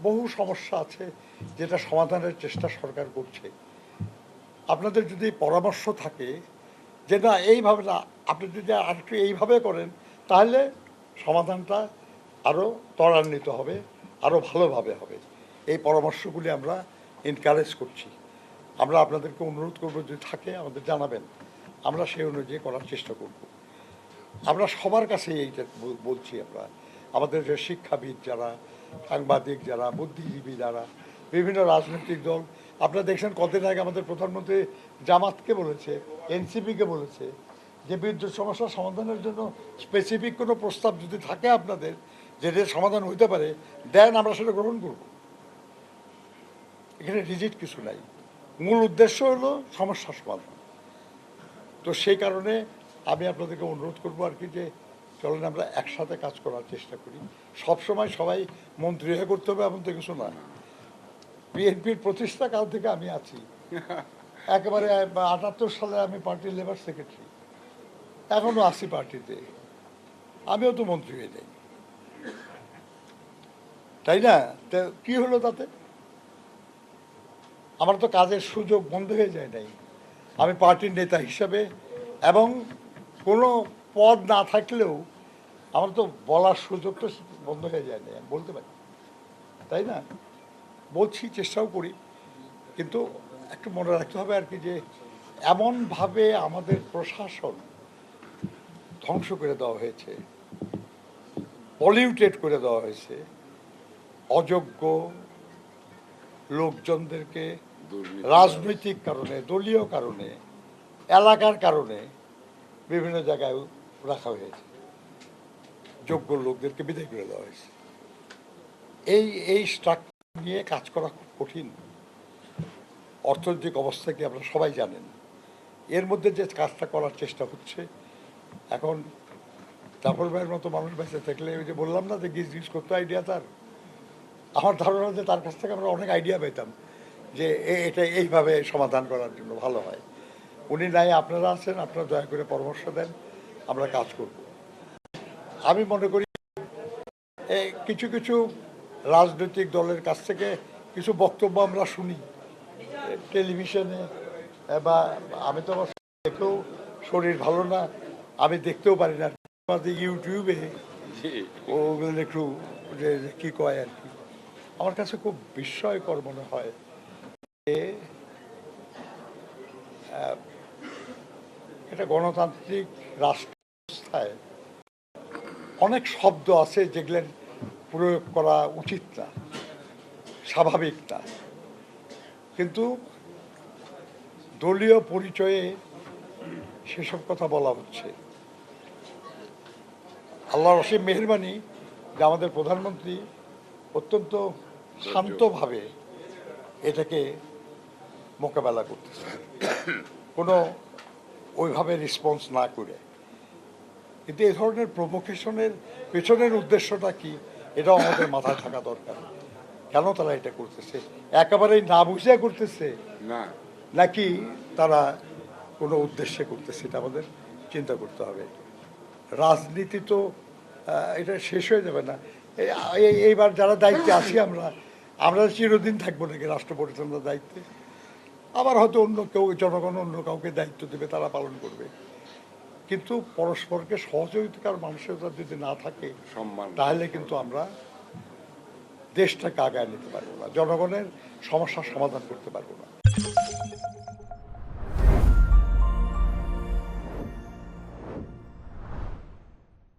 বহু সমস্যা আছে যেটা সমাধানের চেষ্টা সরকার করছে। আপনাদের যদি পরামর্শ থাকে যে না এইভাবে না, আপনি যদি আরেকটু এইভাবে করেন তাহলে সমাধানটা আরও ত্বরান্বিত হবে, আরও ভালোভাবে হবে, এই পরামর্শগুলি আমরা এনকারেজ করছি। আমরা আপনাদেরকে অনুরোধ করব, যদি থাকে আমাদের জানাবেন, আমরা সেই অনুযায়ী করার চেষ্টা করব। আমরা সবার কাছে এইটা বলছি, আমরা আমাদের যে শিক্ষাবিদ যারা, সাংবাদিক যারা, বুদ্ধিজীবী যারা, বিভিন্ন রাজনৈতিক দল, আপনারা দেখছেন কদিন আগে আমাদের প্রধানমন্ত্রী জামাতকে বলেছে, এনসিপিকে বলেছে যে বিদ্যুৎ সমস্যা সমাধানের জন্য স্পেসিফিক কোনো প্রস্তাব যদি থাকে আপনাদের যেটা সমাধান হইতে পারে দেন, আমরা সেটা গ্রহণ করব। এখানে রিজিট কিছু নাই, মূল উদ্দেশ্য হলো সমস্যা সমাধান। তো সেই কারণে আমি আপনাদেরকে অনুরোধ করবো আর কি, যে চলেন আমরা একসাথে কাজ করার চেষ্টা করি। সবসময় সবাই মন্ত্রী হয়ে করতে হবে এমন তো কিছু না। বিএনপির প্রতিষ্ঠা কাল থেকে আমি আছি, একেবারে 78 সালে আমি পার্টির লেবার সেক্রেটারি, এখনো আছি পার্টিতে, আমিও তো মন্ত্রী হয়ে যাই, তাই না? তো কি হলো তাতে? আমার তো কাজের সুযোগ বন্ধ হয়ে যায় নাই। আমি পার্টির নেতা হিসাবে, এবং কোনো পদ না থাকলেও আমার তো বলার সুযোগটা বন্ধ হয়ে যায় না, আমি বলতে পারি, তাই না? বলছি, চেষ্টাও করি, কিন্তু একটু মনে রাখতে হবে আর কি, যে এমনভাবে আমাদের প্রশাসন ধ্বংস করে দেওয়া হয়েছে, পলিউটেড করে দেওয়া হয়েছে, অযোগ্য লোকজনদেরকে রাজনৈতিক কারণে, দলীয় কারণে, এলাকার কারণে বিভিন্ন জায়গায় রাখা হয়েছে, যোগ্য লোকদেরকে বিদায় করে দেওয়া হয়েছে। এই স্ট্রাকচার নিয়ে কাজ করা খুব কঠিন। অর্থনৈতিক অবস্থা কি আপনারা সবাই জানেন। এর মধ্যে যে কাজটা করার চেষ্টা হচ্ছে, এখন জাফর ভাইয়ের মতো মানুষ বেঁচে থাকলে, ওই যে বললাম না যে গিজ গিজ করতে আইডিয়া তার, আমার ধারণা যে তার কাছ থেকে আমরা অনেক আইডিয়া পেতাম যে এটা এইভাবে সমাধান করার জন্য ভালো হয়। উনি নাই, আপনারা আছেন, আপনারা দয়া করে পরামর্শ দেন, আমরা কাজ করব। আমি মনে করি কিছু কিছু রাজনৈতিক দলের কাছ থেকে কিছু বক্তব্য আমরা শুনি টেলিভিশনে, বা আমি তো আমার দেখেও শরীর ভালো না, আমি দেখতেও পারি না, আমাদের ইউটিউবে ওগুলো একটু যে কী কয় আর কি, আমার কাছে খুব বিস্ময়কর মনে হয় যে এটা গণতান্ত্রিক রাষ্ট্র ব্যবস্থায় অনেক শব্দ আছে যেগুলো প্রয়োগ করা উচিত না, স্বাভাবিক না, কিন্তু দলীয় পরিচয়ে সেসব কথা বলা হচ্ছে। আল্লাহর অসীম মেহেরবানি যে আমাদের প্রধানমন্ত্রী অত্যন্ত শান্তভাবে এটাকে মোকাবেলা করতেছে, কোনো ওইভাবে রেসপন্স না করে। কিন্তু এই ধরনের প্রভোকেশনের পেছনের উদ্দেশ্যটা কি, এটাও আমাদের মাথায় থাকা দরকার। কেন তারা এটা করতেছে? একেবারেই না বুঝে করতেছে নাকি তারা কোনো উদ্দেশ্যে করতেছে, এটা আমাদের চিন্তা করতে হবে। রাজনীতি তো এটা শেষ হয়ে যাবে না। এইবার যারা দায়িত্বে আছি আমরা চিরদিন থাকবো নাকি রাষ্ট্র পরিচালনার দায়িত্বে? আবার হয়তো অন্য কেউ, জনগণ অন্য কাউকে দায়িত্ব দেবে, তারা পালন করবে। কিন্তু পরস্পরকে সহযোগিতার মানসিকতা যদি না থাকে, তাহলে কিন্তু আমরা দেশটাকে আগায় নিতে পারবো না, জনগণের সমস্যার সমাধান করতে পারবো না।